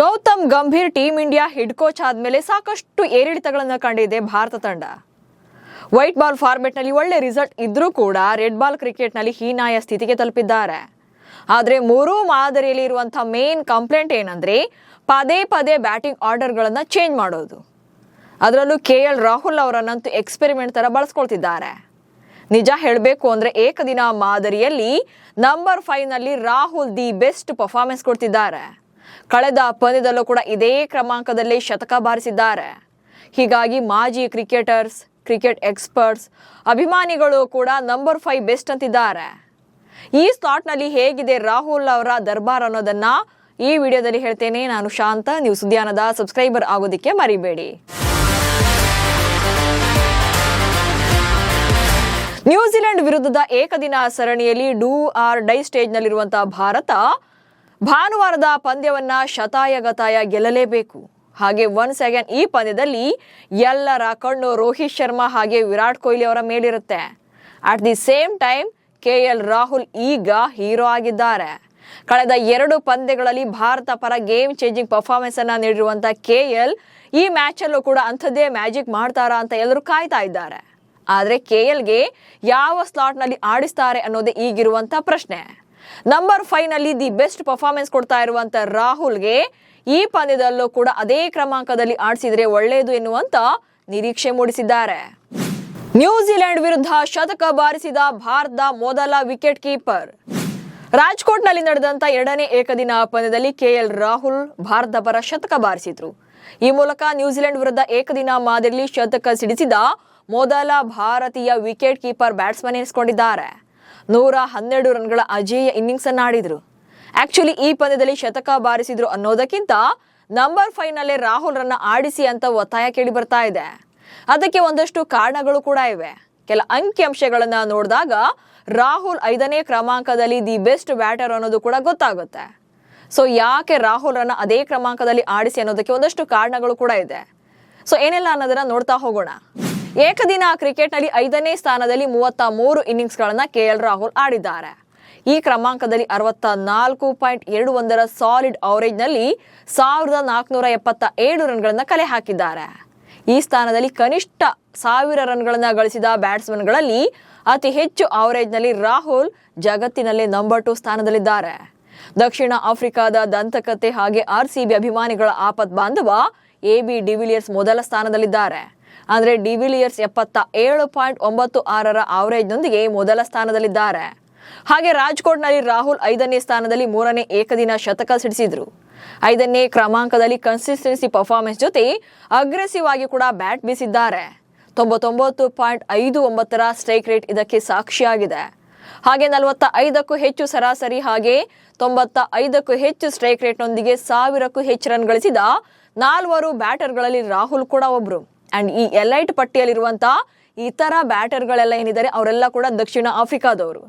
Gautam Gambhir team India head coach ಆದ್ಮೇಲೆ ಸಾಕಷ್ಟು ಏರಿಳಿತಗಳನ್ನು ಕಂಡಿದೆ ಭಾರತ ತಂಡ. ವೈಟ್ ಬಾಲ್ ಫಾರ್ಮೆಟ್ನಲ್ಲಿ ಒಳ್ಳೆ ರಿಸಲ್ಟ್ ಇದ್ರೂ ಕೂಡ ರೆಡ್ ಬಾಲ್ ಕ್ರಿಕೆಟ್ನಲ್ಲಿ ಹೀನಾಯ ಸ್ಥಿತಿಗೆ ತಲುಪಿದ್ದಾರೆ. ಆದರೆ ಮೂರೂ ಮಾದರಿಯಲ್ಲಿ ಇರುವಂತಹ ಮೇನ್ ಕಂಪ್ಲೇಂಟ್ ಏನಂದ್ರೆ ಪದೇ ಪದೇ ಬ್ಯಾಟಿಂಗ್ ಆರ್ಡರ್ಗಳನ್ನು ಚೇಂಜ್ ಮಾಡೋದು. ಅದರಲ್ಲೂ KL ರಾಹುಲ್ ಅವರನ್ನಂತೂ ಎಕ್ಸ್ಪೆರಿಮೆಂಟ್ ತರ ಬಳಸ್ಕೊಳ್ತಿದ್ದಾರೆ. ನಿಜ ಹೇಳಬೇಕು ಅಂದ್ರೆ ಏಕದಿನ ಮಾದರಿಯಲ್ಲಿ ನಂಬರ್ 5 ನಲ್ಲಿ ರಾಹುಲ್ ದಿ ಬೆಸ್ಟ್ ಪರ್ಫಾರ್ಮೆನ್ಸ್ ಕೊಡ್ತಿದ್ದಾರೆ. ಕಳೆದ ಪಂದ್ಯದಲ್ಲೂ ಕೂಡ ಇದೇ ಕ್ರಮಾಂಕದಲ್ಲಿ ಶತಕ ಬಾರಿಸಿದ್ದಾರೆ. ಹೀಗಾಗಿ ಮಾಜಿ ಕ್ರಿಕೆಟರ್ಸ್, ಕ್ರಿಕೆಟ್ ಎಕ್ಸ್ಪರ್ಟ್ಸ್, ಅಭಿಮಾನಿಗಳು ಕೂಡ ನಂಬರ್ 5 ಬೆಸ್ಟ್ ಅಂತಿದ್ದಾರೆ. ಈ ಸ್ಲಾಟ್ನಲ್ಲಿ ಹೇಗಿದೆ ರಾಹುಲ್ ಅವರ ದರ್ಬಾರ್ ಅನ್ನೋದನ್ನ ಈ ವಿಡಿಯೋದಲ್ಲಿ ಹೇಳ್ತೇನೆ. ನಾನು ಶಾಂತ. ನೀವು ಸುದ್ದಿಯಾನದ ಸಬ್ಸ್ಕ್ರೈಬರ್ ಆಗೋದಿಕ್ಕೆ ಮರಿಬೇಡಿ. ನ್ಯೂಜಿಲೆಂಡ್ ವಿರುದ್ಧದ ಏಕದಿನ ಸರಣಿಯಲ್ಲಿ ಡೂ ಆರ್ ಡೈ ಸ್ಟೇಜ್ನಲ್ಲಿರುವಂತಹ ಭಾರತ ಭಾನುವಾರದ ಪಂದ್ಯವನ್ನ ಶತಾಯಗತಾಯ ಗೆಲ್ಲಲೇಬೇಕು. ಹಾಗೆ ಒನ್ಸ್ ಅಗೇನ್ ಈ ಪಂದ್ಯದಲ್ಲಿ ಎಲ್ಲರ ಕಣ್ಣು ರೋಹಿತ್ ಶರ್ಮಾ ಹಾಗೆ ವಿರಾಟ್ ಕೊಹ್ಲಿ ಅವರ ಮೇಲಿರುತ್ತೆ. At the same time KL Rahul ಈಗ ಹೀರೋ ಆಗಿದ್ದಾರೆ. ಕಳೆದ 2 ಪಂದ್ಯಗಳಲ್ಲಿ ಭಾರತ ಪರ ಗೇಮ್ ಚೇಂಜಿಂಗ್ ಪರ್ಫಾರ್ಮೆನ್ಸ್ ಅನ್ನ ನೀಡಿರುವಂತಹ KL ಈ ಮ್ಯಾಚ್ ಅಲ್ಲೂ ಕೂಡ ಅಂಥದ್ದೇ ಮ್ಯಾಜಿಕ್ ಮಾಡ್ತಾರಾ ಅಂತ ಎಲ್ಲರೂ ಕಾಯ್ತಾ ಇದ್ದಾರೆ. ಆದ್ರೆ KLಗೆ ಯಾವ ಸ್ಲಾಟ್ ನಲ್ಲಿ ಆಡಿಸ್ತಾರೆ ಅನ್ನೋದೇ ಈಗಿರುವಂತ ಪ್ರಶ್ನೆ. ನಂಬರ್ 5 ನಲ್ಲಿ ದಿ ಬೆಸ್ಟ್ ಪರ್ಫಾರ್ಮೆನ್ಸ್ ಕೊಡ್ತಾ ಇರುವಂತ ರಾಹುಲ್ಗೆ ಈ ಪಂದ್ಯದಲ್ಲೂ ಕೂಡ ಅದೇ ಕ್ರಮಾಂಕದಲ್ಲಿ ಆಡಿಸಿದ್ರೆ ಒಳ್ಳೆಯದು ಎನ್ನುವಂತ ನಿರೀಕ್ಷೆ ಮೂಡಿಸಿದ್ದಾರೆ. ನ್ಯೂಜಿಲೆಂಡ್ ವಿರುದ್ಧ ಶತಕ ಬಾರಿಸಿದ ಭಾರತದ ಮೊದಲ ವಿಕೆಟ್ ಕೀಪರ್. ರಾಜ್ಕೋಟ್ನಲ್ಲಿ ನಡೆದಂತ 2ನೇ ಏಕದಿನ ಪಂದ್ಯದಲ್ಲಿ KL ರಾಹುಲ್ ಭಾರತ ಪರ ಶತಕ ಬಾರಿಸಿದ್ರು. ಈ ಮೂಲಕ ನ್ಯೂಜಿಲೆಂಡ್ ವಿರುದ್ಧ ಏಕದಿನ ಮಾದರಿಯಲ್ಲಿ ಶತಕ ಸಿಡಿಸಿದ ಮೊದಲ ಭಾರತೀಯ ವಿಕೆಟ್ ಕೀಪರ್ ಬ್ಯಾಟ್ಸ್ಮನ್ ಎನಿಸಿಕೊಂಡಿದ್ದಾರೆ. 112 ರನ್ಗಳ ಅಜೇಯ ಇನ್ನಿಂಗ್ಸ್ ಅನ್ನು ಆಡಿದ್ರು. ಆಕ್ಚುಲಿ ಈ ಪಂದ್ಯದಲ್ಲಿ ಶತಕ ಬಾರಿಸಿದ್ರು ಅನ್ನೋದಕ್ಕಿಂತ ನಂಬರ್ 5 ನಲ್ಲೇ ರಾಹುಲ್ ರನ್ನ ಆಡಿಸಿ ಅಂತ ಒತ್ತಾಯ ಕೇಳಿ ಬರ್ತಾ ಇದೆ. ಅದಕ್ಕೆ ಒಂದಷ್ಟು ಕಾರಣಗಳು ಕೂಡ ಇವೆ. ಕೆಲ ಅಂಕಿಅಂಶಗಳನ್ನ ನೋಡಿದಾಗ ರಾಹುಲ್ 5ನೇ ಕ್ರಮಾಂಕದಲ್ಲಿ ದಿ ಬೆಸ್ಟ್ ಬ್ಯಾಟರ್ ಅನ್ನೋದು ಕೂಡ ಗೊತ್ತಾಗುತ್ತೆ. ಸೊ ಯಾಕೆ ರಾಹುಲ್ ರನ್ನ ಅದೇ ಕ್ರಮಾಂಕದಲ್ಲಿ ಆಡಿಸಿ ಅನ್ನೋದಕ್ಕೆ ಒಂದಷ್ಟು ಕಾರಣಗಳು ಕೂಡ ಇದೆ. ಸೊ ಏನೆಲ್ಲ ಅನ್ನೋದನ್ನ ನೋಡ್ತಾ ಹೋಗೋಣ. ಏಕದಿನ ಕ್ರಿಕೆಟ್ನಲ್ಲಿ 5ನೇ ಸ್ಥಾನದಲ್ಲಿ 33 ಇನ್ನಿಂಗ್ಸ್ಗಳನ್ನ KL ರಾಹುಲ್ ಆಡಿದ್ದಾರೆ. ಈ ಕ್ರಮಾಂಕದಲ್ಲಿ 64.21 ಸಾಲಿಡ್ ಅವರೇಜ್ನಲ್ಲಿ 1477 ರನ್ಗಳನ್ನ ಕಲೆ ಹಾಕಿದ್ದಾರೆ. ಈ ಸ್ಥಾನದಲ್ಲಿ ಕನಿಷ್ಠ 1000 ರನ್ಗಳನ್ನ ಗಳಿಸಿದ ಬ್ಯಾಟ್ಸ್ಮನ್ಗಳಲ್ಲಿ ಅತಿ ಹೆಚ್ಚು ಅವರೇಜ್ನಲ್ಲಿ ರಾಹುಲ್ ಜಗತ್ತಿನಲ್ಲೇ ನಂಬರ್ 2 ಸ್ಥಾನದಲ್ಲಿದ್ದಾರೆ. ದಕ್ಷಿಣ ಆಫ್ರಿಕಾದ ದಂತಕತೆ ಹಾಗೆ RCB ಅಭಿಮಾನಿಗಳ ಆಪತ್ ಬಾಂಧವ AB ಡಿವಿಲಿಯರ್ಸ್ ಮೊದಲ ಸ್ಥಾನದಲ್ಲಿದ್ದಾರೆ. ಅಂದ್ರೆ ಡಿವಿಲಿಯರ್ಸ್ 77.96 ಅವರೇಜ್ನೊಂದಿಗೆ ಮೊದಲ ಸ್ಥಾನದಲ್ಲಿದ್ದಾರೆ. ಹಾಗೆ ರಾಜ್ಕೋಟ್ನಲ್ಲಿ ರಾಹುಲ್ 5ನೇ ಸ್ಥಾನದಲ್ಲಿ 3ನೇ ಏಕದಿನ ಶತಕ ಸಿಡಿಸಿದ್ರು. 5ನೇ ಕ್ರಮಾಂಕದಲ್ಲಿ ಕನ್ಸಿಸ್ಟೆನ್ಸಿ ಪರ್ಫಾರ್ಮೆನ್ಸ್ ಜೊತೆ ಅಗ್ರೆಸಿವ್ ಆಗಿ ಕೂಡ ಬ್ಯಾಟ್ ಬೀಸಿದ್ದಾರೆ. 99.59 ಸ್ಟ್ರೈಕ್ ರೇಟ್ ಇದಕ್ಕೆ ಸಾಕ್ಷಿಯಾಗಿದೆ. ಹಾಗೆ 45ಕ್ಕೂ ಹೆಚ್ಚು ಸರಾಸರಿ ಹಾಗೆ 95ಕ್ಕೂ ಹೆಚ್ಚು ಸ್ಟ್ರೈಕ್ ರೇಟ್ನೊಂದಿಗೆ 1000ಕ್ಕೂ ಹೆಚ್ಚು ರನ್ ಗಳಿಸಿದ 4 ಬ್ಯಾಟರ್ಗಳಲ್ಲಿ ರಾಹುಲ್ ಕೂಡ ಒಬ್ರು. ಅಂಡ್ ಈ ಎಲೈಟ್ ಪಟ್ಟಿಯಲ್ಲಿರುವಂತಹ ಇತರ ಬ್ಯಾಟರ್ಗಳೆಲ್ಲ ಏನಿದ್ದಾರೆ ಅವರೆಲ್ಲ ಕೂಡ ದಕ್ಷಿಣ ಆಫ್ರಿಕಾದವರು.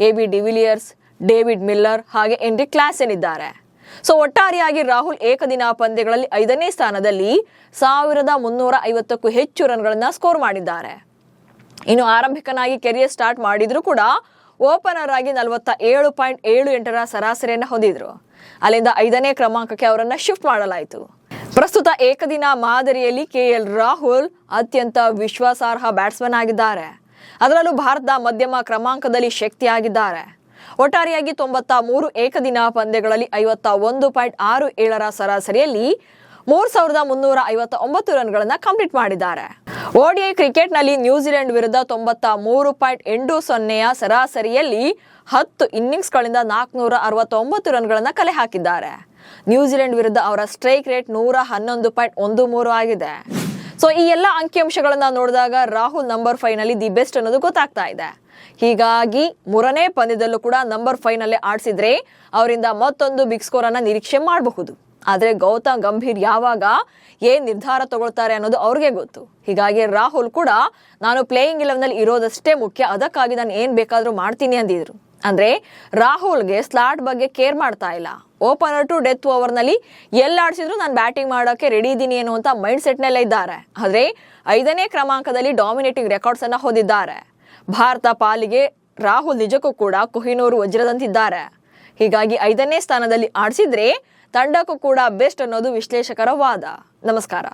AB ಡಿವಿಲಿಯರ್ಸ್, ಡೇವಿಡ್ ಮಿಲ್ಲರ್ ಹಾಗೆ ಎಂಡ್ರಿಕ್ ಕ್ಲಾಸೆನ್ ಇದ್ದಾರೆ. ಸೊ ಒಟ್ಟಾರೆಯಾಗಿ ರಾಹುಲ್ ಏಕದಿನ ಪಂದ್ಯಗಳಲ್ಲಿ 5ನೇ ಸ್ಥಾನದಲ್ಲಿ 1350ಕ್ಕೂ ಹೆಚ್ಚು ರನ್ಗಳನ್ನ ಸ್ಕೋರ್ ಮಾಡಿದ್ದಾರೆ. ಇನ್ನು ಆರಂಭಿಕನಾಗಿ ಕೆರಿಯರ್ ಸ್ಟಾರ್ಟ್ ಮಾಡಿದ್ರು ಕೂಡ ಓಪನರ್ ಆಗಿ 47.78 ಸರಾಸರಿಯನ್ನ ಹೊಂದಿದ್ರು. ಅಲ್ಲಿಂದ 5ನೇ ಕ್ರಮಾಂಕಕ್ಕೆ ಅವರನ್ನ ಶಿಫ್ಟ್ ಮಾಡಲಾಯಿತು. ಪ್ರಸ್ತುತ ಏಕದಿನ ಮಾದರಿಯಲ್ಲಿ KL ರಾಹುಲ್ ಅತ್ಯಂತ ವಿಶ್ವಾಸಾರ್ಹ ಬ್ಯಾಟ್ಸ್ಮನ್ ಆಗಿದ್ದಾರೆ. ಅದರಲ್ಲೂ ಭಾರತದ ಮಧ್ಯಮ ಕ್ರಮಾಂಕದಲ್ಲಿ ಶಕ್ತಿಯಾಗಿದ್ದಾರೆ. ಒಟ್ಟಾರೆಯಾಗಿ 93 ಏಕದಿನ ಪಂದ್ಯಗಳಲ್ಲಿ 51.67 ಸರಾಸರಿಯಲ್ಲಿ 3359 ರನ್ಗಳನ್ನ ಕಂಪ್ಲೀಟ್ ಮಾಡಿದ್ದಾರೆ. ODI ಕ್ರಿಕೆಟ್ನಲ್ಲಿ ನ್ಯೂಜಿಲೆಂಡ್ ವಿರುದ್ಧ 93.80 ಸರಾಸರಿಯಲ್ಲಿ 10 ಇನ್ನಿಂಗ್ಸ್ಗಳಿಂದ 469 ರನ್ಗಳನ್ನ ಕಲೆ ಹಾಕಿದ್ದಾರೆ. ನ್ಯೂಜಿಲೆಂಡ್ ವಿರುದ್ಧ ಅವರ ಸ್ಟ್ರೈಕ್ ರೇಟ್ 111.13 ಆಗಿದೆ. ಸೊ ಈ ಎಲ್ಲ ಅಂಕಿಅಂಶಗಳನ್ನ ನೋಡಿದಾಗ ರಾಹುಲ್ ನಂಬರ್ 5 ನಲ್ಲಿ ದಿ ಬೆಸ್ಟ್ ಅನ್ನೋದು ಗೊತ್ತಾಗ್ತಾ ಇದೆ. ಹೀಗಾಗಿ 3ನೇ ಪಂದ್ಯದಲ್ಲೂ ಕೂಡ ನಂಬರ್ 5 ನಲ್ಲೇ ಆಡಿಸಿದ್ರೆ ಅವರಿಂದ ಮತ್ತೊಂದು ಬಿಗ್ ಸ್ಕೋರ್ ಅನ್ನ ನಿರೀಕ್ಷೆ ಮಾಡಬಹುದು. ಆದ್ರೆ ಗೌತಮ್ ಗಂಭೀರ್ ಯಾವಾಗ ಏನ್ ನಿರ್ಧಾರ ತಗೊಳ್ತಾರೆ ಅನ್ನೋದು ಅವ್ರಿಗೆ ಗೊತ್ತು. ಹೀಗಾಗಿ ರಾಹುಲ್ ಕೂಡ ನಾನು ಪ್ಲೇಯಿಂಗ್ 11 ನಲ್ಲಿ ಇರೋದಷ್ಟೇ ಮುಖ್ಯ, ಅದಕ್ಕಾಗಿ ನಾನು ಏನ್ ಬೇಕಾದ್ರೂ ಮಾಡ್ತೀನಿ ಅಂದಿದ್ರು. ಅಂದ್ರೆ ರಾಹುಲ್ಗೆ ಸ್ಲಾಟ್ ಬಗ್ಗೆ ಕೇರ್ ಮಾಡ್ತಾ ಇಲ್ಲ. ಓಪನರ್ ಟು ಡೆತ್ ಓವರ್ ನಲ್ಲಿ ಎಲ್ಲ ಆಡಿಸಿದ್ರು ನಾನು ಬ್ಯಾಟಿಂಗ್ ಮಾಡೋಕೆ ರೆಡಿ ಇದ್ದೀನಿ ಅನ್ನುವಂತ ಮೈಂಡ್ ಸೆಟ್ ನಲ್ಲೇ ಇದ್ದಾರೆ. ಆದ್ರೆ 5ನೇ ಕ್ರಮಾಂಕದಲ್ಲಿ ಡಾಮಿನೇಟಿಂಗ್ ರೆಕಾರ್ಡ್ಸ್ ಅನ್ನ ಹೊಂದಿದ್ದಾರೆ. ಭಾರತ ಪಾಲಿಗೆ ರಾಹುಲ್ ನಿಜಕ್ಕೂ ಕೂಡ ಕೊಹಿನೂರ್ ವಜ್ರದಂತಿದ್ದಾರೆ. ಹೀಗಾಗಿ 5ನೇ ಸ್ಥಾನದಲ್ಲಿ ಆಡಿಸಿದ್ರೆ ತಂಡಕ್ಕೂ ಕೂಡ ಬೆಸ್ಟ್ ಅನ್ನೋದು ವಿಶ್ಲೇಷಕರ ವಾದ. ನಮಸ್ಕಾರ.